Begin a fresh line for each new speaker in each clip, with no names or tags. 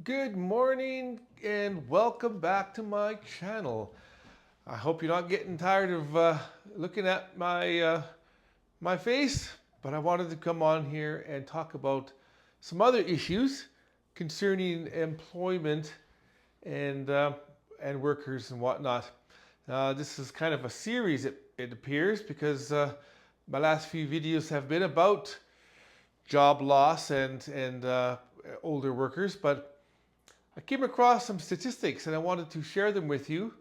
Good morning and welcome back to my channel. I hope you're not getting tired of looking at my face, but I wanted to come on here and talk about some other issues concerning employment and workers and whatnot. This is kind of a series, it appears, because my last few videos have been about job loss and older workers, but I came across some statistics and I wanted to share them with you.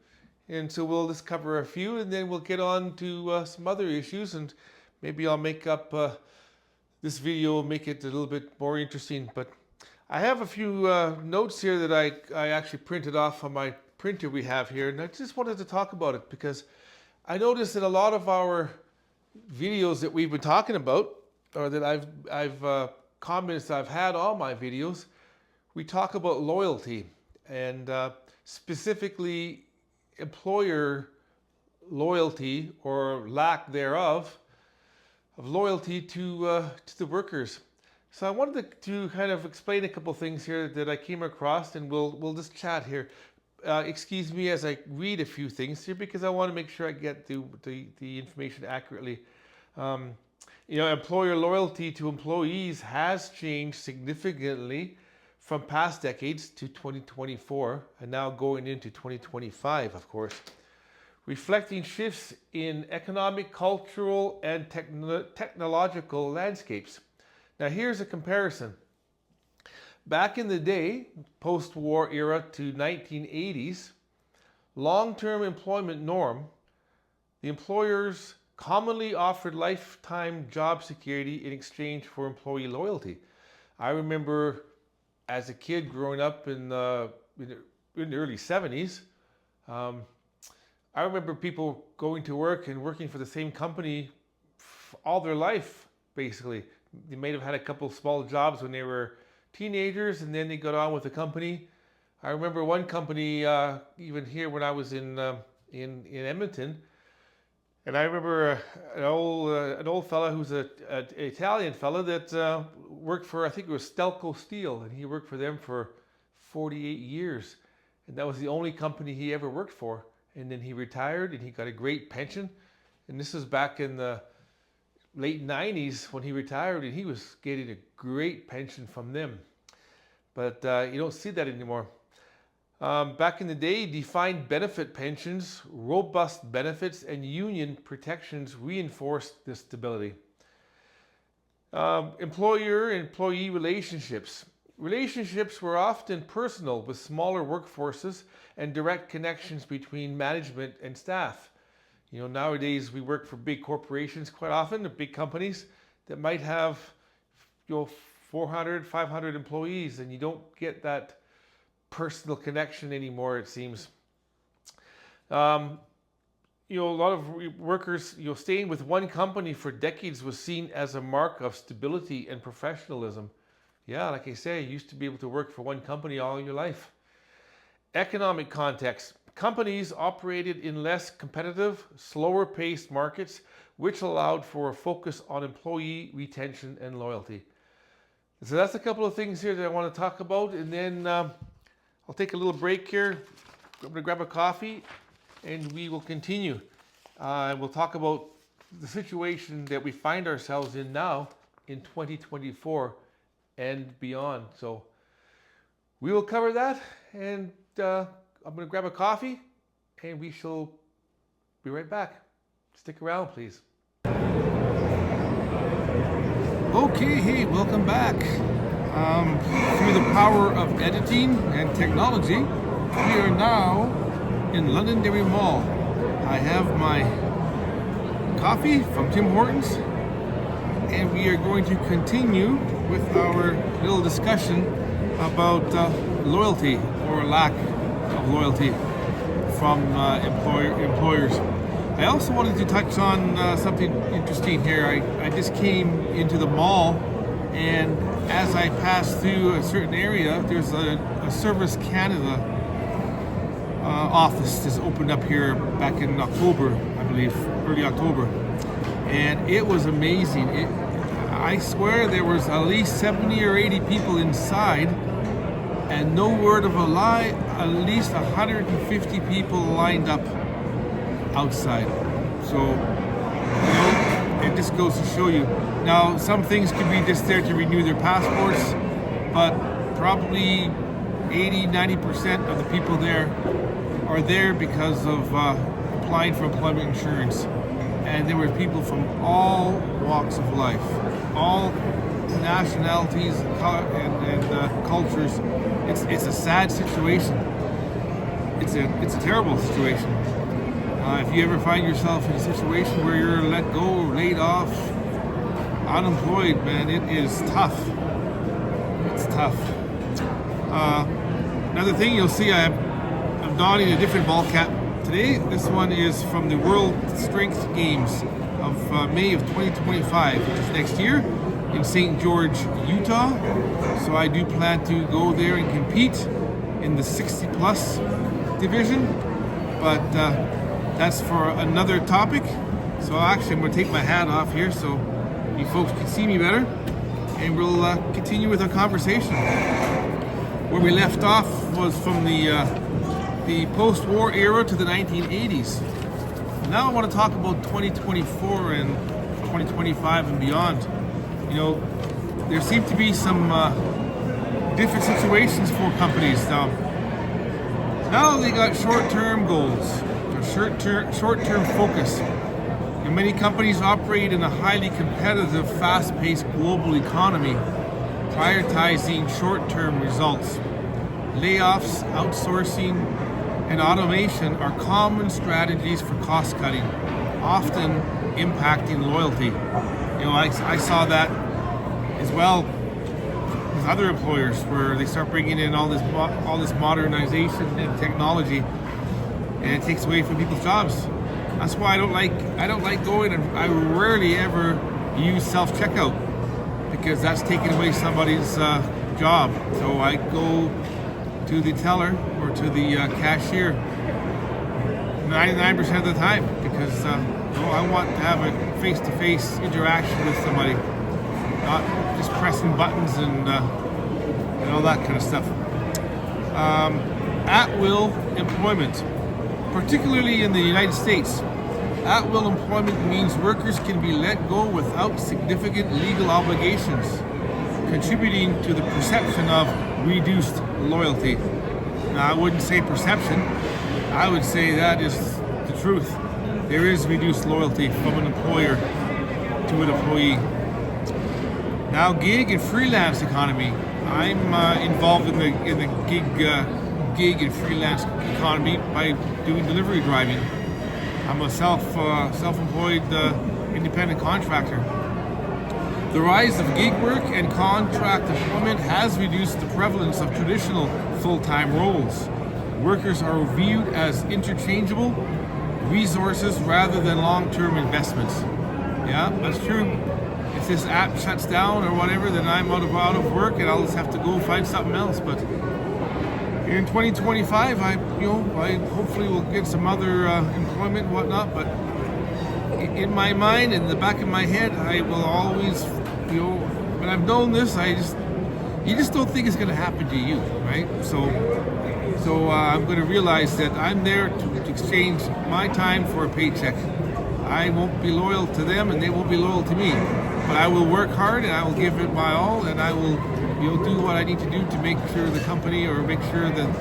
And so we'll just cover a few and then we'll get on to some other issues, and maybe I'll make up this video, make it a little bit more interesting. But I have a few notes here that I actually printed off on my printer we have here, and I just wanted to talk about it because I noticed that a lot of our videos that we've been talking about, or that I've comments I've had on my videos, we talk about loyalty and specifically employer loyalty or lack thereof of loyalty to the workers. So I wanted to kind of explain a couple things here that I came across, and we'll just chat here. Excuse me as I read a few things here because I want to make sure I get the information accurately. Employer loyalty to employees has changed significantly from past decades to 2024 and now going into 2025, of course, reflecting shifts in economic, cultural, and technological landscapes. Now here's a comparison. Back in the day, post-war era to 1980s, long-term employment norm, the employers commonly offered lifetime job security in exchange for employee loyalty. I remember as a kid growing up in the early 70s, I remember people going to work and working for the same company all their life, basically. They may have had a couple small jobs when they were teenagers, and then they got on with the company. I remember one company, even here when I was in Edmonton, and I remember an old fella who's an Italian fella that worked for, I think it was Stelco Steel, and he worked for them for 48 years. And that was the only company he ever worked for. And then he retired and he got a great pension. And this was back in the late 90s when he retired, and he was getting a great pension from them. But you don't see that anymore. Back in the day, defined benefit pensions, robust benefits, and union protections reinforced this stability. Employer-employee relationships. Relationships were often personal with smaller workforces and direct connections between management and staff. Nowadays we work for big corporations quite often, the big companies that might have 400, 500 employees, and you don't get that personal connection anymore, it seems. A lot of workers, staying with one company for decades was seen as a mark of stability and professionalism. Yeah, like I say, you used to be able to work for one company all your life. Economic context. Companies operated in less competitive, slower paced markets, which allowed for a focus on employee retention and loyalty. So that's a couple of things here that I want to talk about, and then I'll take a little break here. I'm going to grab a coffee and we will continue. We'll talk about the situation that we find ourselves in now in 2024 and beyond. So we will cover that, and I'm going to grab a coffee and we shall be right back. Stick around, please. Okay, hey, welcome back. Through the power of editing and technology, we are now in Londonderry Mall. I have my coffee from Tim Hortons, and we are going to continue with our little discussion about loyalty or lack of loyalty from employers. I also wanted to touch on something interesting here. I just came into the mall, and as I passed through a certain area, there's a Service Canada office that's opened up here back in October, I believe, early October. And it was amazing. I swear there was at least 70 or 80 people inside, and no word of a lie, at least 150 people lined up outside. So, you know, it just goes to show you. Now, some things could be just there to renew their passports, but probably 80-90% of the people there are there because of applying for employment insurance. And there were people from all walks of life, all nationalities and cultures. It's a sad situation. It's a terrible situation. If you ever find yourself in a situation where you're let go, laid off, unemployed, man, it is tough. It's tough. Another thing you'll see, I'm donning a different ball cap today. This one is from the World Strength Games of May of 2025, which is next year in St. George, Utah. So I do plan to go there and compete in the 60 plus division, but that's for another topic. So actually I'm going to take my hat off here so you folks can see me better, and we'll continue with our conversation. Where we left off was from the post-war era to the 1980s. Now I want to talk about 2024 and 2025 and beyond. You know, there seem to be some different situations for companies now. Now they got short-term goals, or short-term focus. And many companies operate in a highly competitive, fast-paced global economy, prioritizing short-term results. Layoffs, outsourcing, and automation are common strategies for cost-cutting, often impacting loyalty. You know, I saw that as well with other employers, where they start bringing in all this modernization and technology, and it takes away from people's jobs. That's why I don't like going, and I rarely ever use self-checkout, because that's taking away somebody's job. So I go to the teller or to the cashier 99% of the time, because I want to have a face-to-face interaction with somebody, not just pressing buttons and all that kind of stuff. At-will employment, particularly in the United States. At-will employment means workers can be let go without significant legal obligations, contributing to the perception of reduced loyalty. Now, I wouldn't say perception. I would say that is the truth. There is reduced loyalty from an employer to an employee. Now, gig and freelance economy. I'm involved in the gig and freelance economy by doing delivery driving. I'm a self-employed independent contractor. The rise of gig work and contract employment has reduced the prevalence of traditional full-time roles. Workers are viewed as interchangeable resources rather than long-term investments. Yeah, that's true. If this app shuts down or whatever, then I'm out of work and I'll just have to go find something else. But in 2025, I hopefully will get some other employment and whatnot. But in my mind, in the back of my head, I will always, when I've known this, you just don't think it's going to happen to you, right? So I'm going to realize that I'm there to exchange my time for a paycheck. I won't be loyal to them, and they won't be loyal to me. But I will work hard, and I will give it my all, and I will, do what I need to do to make sure the company, or make sure that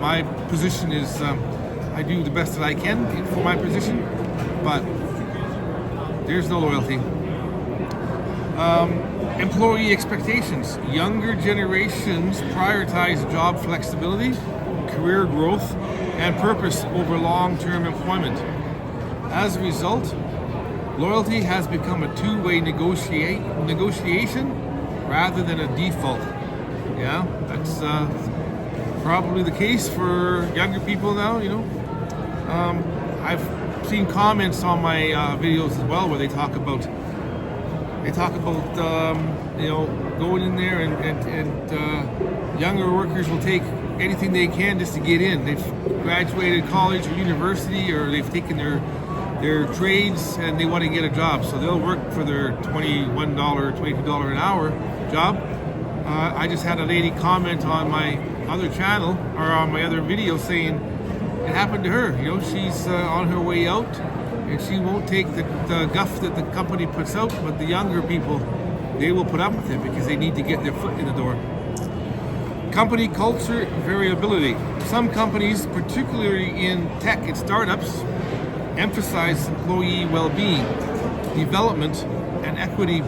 my position is, I do the best that I can for my position. But there's no loyalty. Employee expectations. Younger generations prioritize job flexibility, career growth, and purpose over long-term employment. As a result, loyalty has become a two-way negotiation rather than a default. Yeah, that's probably the case for younger people now, I've seen comments on my videos as well where they talk about going in there and younger workers will take anything they can just to get in. They've graduated college or university, or they've taken their trades and they want to get a job, so they'll work for their $21, $22 an hour job. I just had a lady comment on my other channel or on my other video saying it happened to her. You know, she's on her way out, and she won't take the guff that the company puts out, but the younger people, they will put up with it because they need to get their foot in the door. Company culture variability. Some companies, particularly in tech and startups, emphasize employee well-being, development, and equity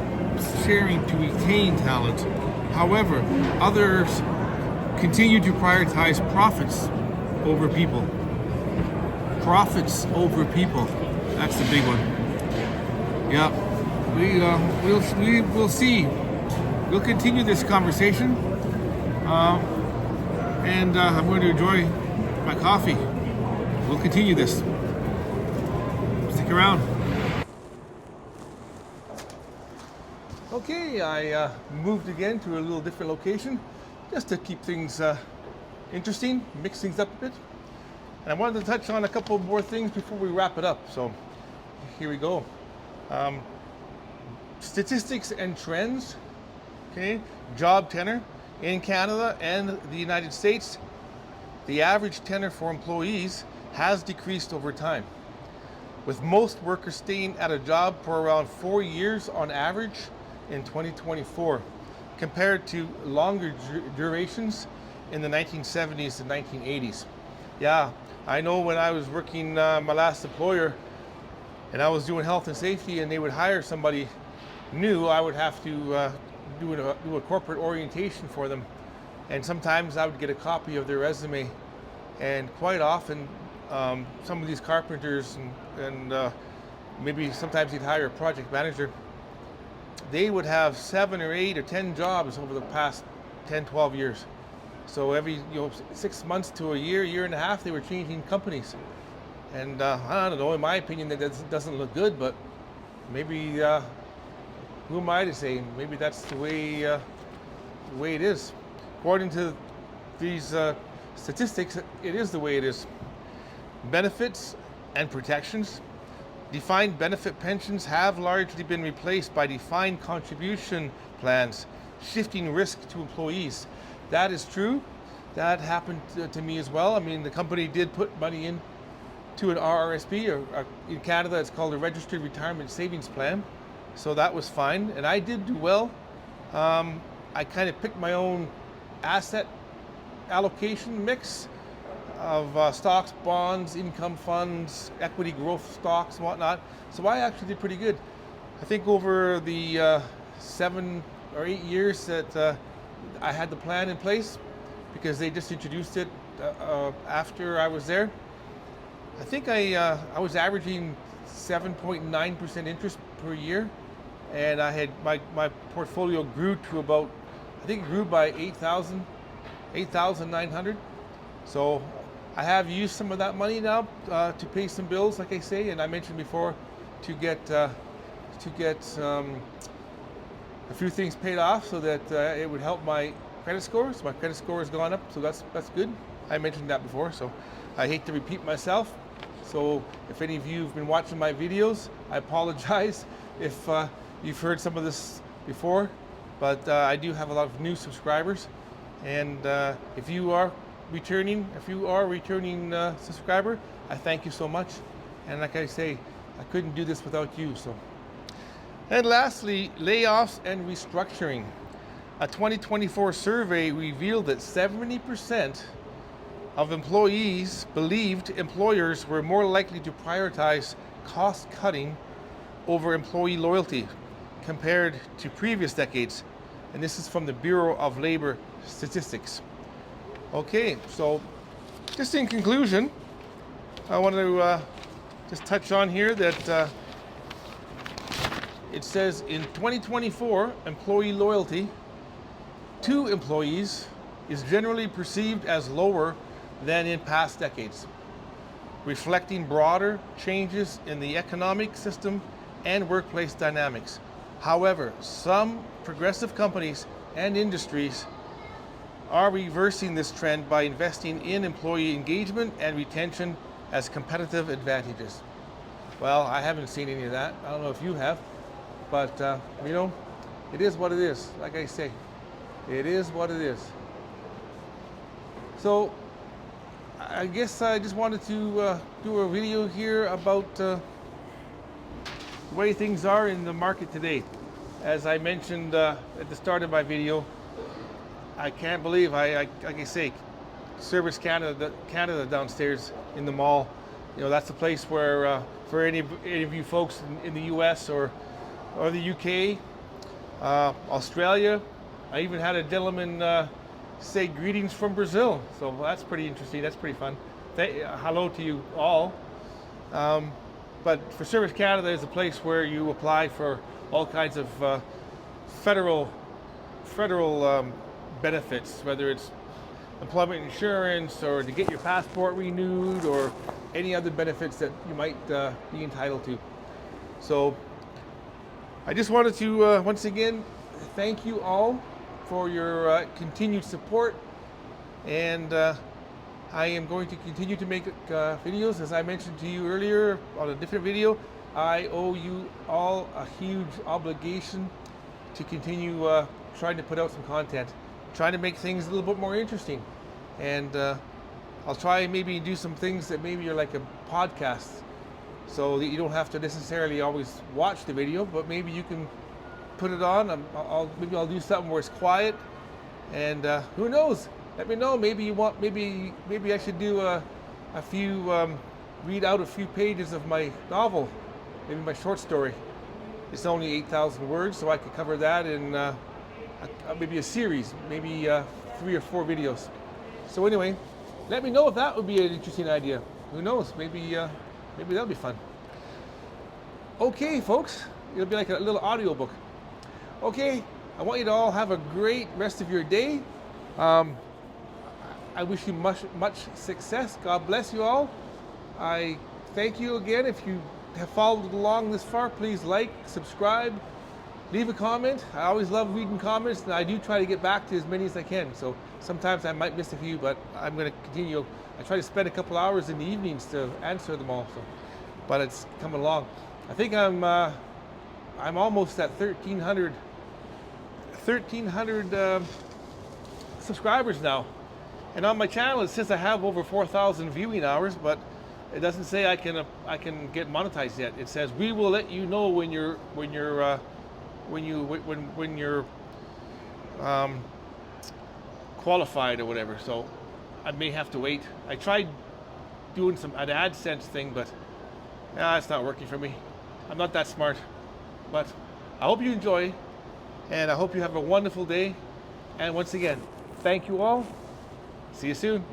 sharing to retain talent. However, others continue to prioritize profits over people. Profits over people. That's the big one. Yeah, we'll see. We'll continue this conversation, and I'm going to enjoy my coffee. We'll continue this. Stick around. Okay, I moved again to a little different location just to keep things interesting, mix things up a bit. And I wanted to touch on a couple more things before we wrap it up. So here we go. Statistics and trends. Okay, job tenure in Canada and the United States. The average tenure for employees has decreased over time, with most workers staying at a job for around 4 years on average in 2024, compared to longer durations in the 1970s and 1980s. Yeah, I know when I was working my last employer and I was doing health and safety and they would hire somebody new, I would have to do a corporate orientation for them. And sometimes I would get a copy of their resume, and quite often some of these carpenters and maybe sometimes you'd hire a project manager, they would have 7 or 8 or 10 jobs over the past 10, 12 years. So every 6 months to a year and a half, they were changing companies. And I don't know, in my opinion, that doesn't look good, but maybe, who am I to say? Maybe that's the way it is. According to these statistics, it is the way it is. Benefits and protections. Defined benefit pensions have largely been replaced by defined contribution plans, shifting risk to employees. That is true. That happened to me as well. I mean, the company did put money in to an RRSP, or in Canada it's called a Registered Retirement Savings Plan. So that was fine, and I did do well. I kind of picked my own asset allocation mix of stocks, bonds, income funds, equity growth stocks and whatnot. So I actually did pretty good. I think over the 7 or 8 years that I had the plan in place, because they just introduced it after I was there, I think I was averaging 7.9% interest per year, and I had my portfolio grew to about, I think it grew by 8,900. So I have used some of that money now to pay some bills, like I say, and I mentioned before, to get a few things paid off so that it would help my credit score. So my credit score has gone up, so that's good. I mentioned that before, so I hate to repeat myself. So if any of you have been watching my videos, I apologize if you've heard some of this before, but I do have a lot of new subscribers, and if you are returning subscriber, I thank you so much. And like I say, I couldn't do this without you. So, and lastly, layoffs and restructuring. A 2024 survey revealed that 70% of employees believed employers were more likely to prioritize cost cutting over employee loyalty compared to previous decades. And this is from the Bureau of Labor Statistics. Okay, so just in conclusion, I want to just touch on here that it says in 2024, employee loyalty to employees is generally perceived as lower than in past decades, reflecting broader changes in the economic system and workplace dynamics. However, some progressive companies and industries are reversing this trend by investing in employee engagement and retention as competitive advantages. Well, I haven't seen any of that. I don't know if you have, but it is what it is. Like I say, it is what it is. So I guess I just wanted to do a video here about the way things are in the market today. As I mentioned at the start of my video, I can't believe like I say, Service Canada downstairs in the mall. You know, that's the place where for any of you folks in the U.S. or the UK, Australia, I even had a gentleman say greetings from Brazil. So that's pretty interesting. That's pretty fun. Hello to you all. But for Service Canada is a place where you apply for all kinds of federal benefits, whether it's employment insurance or to get your passport renewed or any other benefits that you might be entitled to. So I just wanted to once again thank you all for your continued support, and I am going to continue to make videos. As I mentioned to you earlier on a different video, I owe you all a huge obligation to continue trying to put out some content, trying to make things a little bit more interesting. And I'll try maybe do some things that maybe are like a podcast, so that you don't have to necessarily always watch the video, but maybe you can put it on. Maybe I'll do something where it's quiet, and who knows? Let me know. Maybe you want. Maybe I should do a few read out a few pages of my novel, maybe my short story. It's only 8,000 words, so I could cover that in maybe a series, maybe 3 or 4 videos. So anyway, let me know if that would be an interesting idea. Who knows? Maybe that'll be fun. Okay, folks, it'll be like a little audiobook. Okay, I want you to all have a great rest of your day. I wish you much success. God bless you all. I thank you again. If you have followed along this far, please like, subscribe, leave a comment. I always love reading comments, and I do try to get back to as many as I can. So sometimes I might miss a few, but I'm going to continue. I try to spend a couple hours in the evenings to answer them all. So, but it's coming along. I think I'm almost at 1,300 subscribers now. And on my channel, it says I have over 4,000 viewing hours, but it doesn't say I can get monetized yet. It says we will let you know when you're qualified or whatever. So I may have to wait. I tried doing an AdSense thing, but it's not working for me. I'm not that smart. But I hope you enjoy, and I hope you have a wonderful day. And once again, thank you all. See you soon.